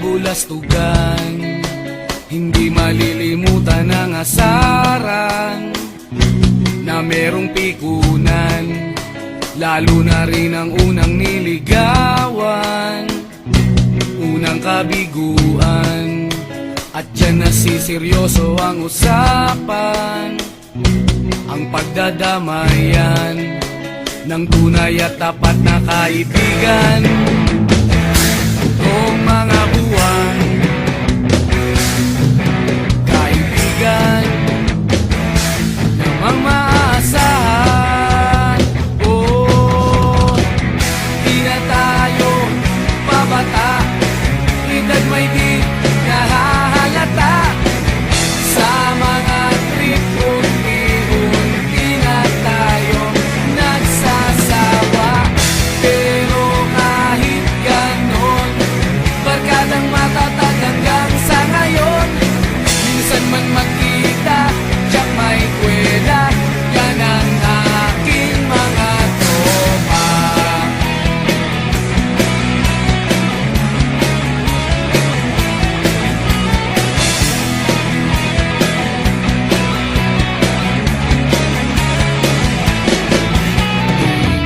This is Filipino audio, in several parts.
kabulastugan, hindi malilimutan ang asaran na merong pikunan, lalo na rin ang unang niligawan, unang kabiguan. At dyan nasiseryoso ang usapan, ang pagdadamayan ng tunay at tapat na kaibigan. Noong mga buwan, kaibigan namang maaasahan. Oh, di na tayo pabata, edad may di nahahalata. Sa mga trip unti-unti na tayo nagsasawa. Pero kahit ganon, barkadang matatag hanggang sa ngayon. Minsan man magkita, tiyak may kwela, yan ang aking mga tropa.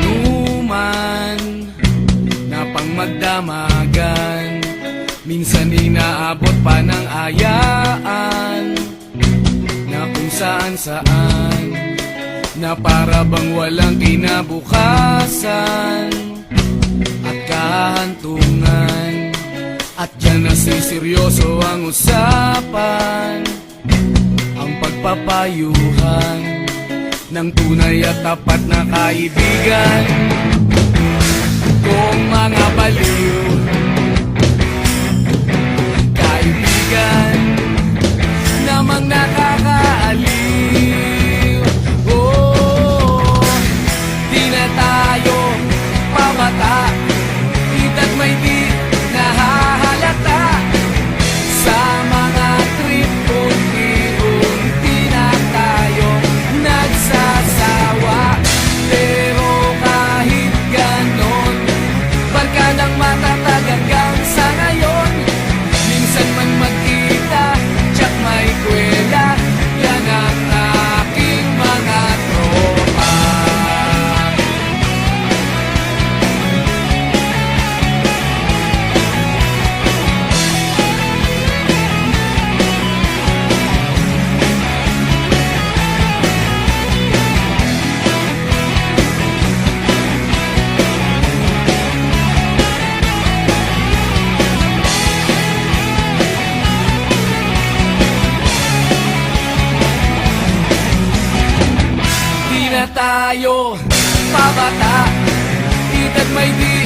Inuman na pang magdamagan, minsan inaabot pa ng ayaan, na kung saan-saan, na para bang walang kinabukasan at kahantungan. At dyan nasiseryoso ang usapan, ang pagpapayuhan ng tunay at tapat na kaibigan. Kung mga baliw, kaibigan namang nakakaaliw. Oh, di na tayo pabata, edad may di nahahalata. Sa mga trip unti-unti na tayo nagsasawa. Pero kahit ganon, barkadang matatag hanggang sa ngayon. Minsan man magkita, tiyak may kwela, yan ang aking mga tropa. Di na tayo pabata, edad may di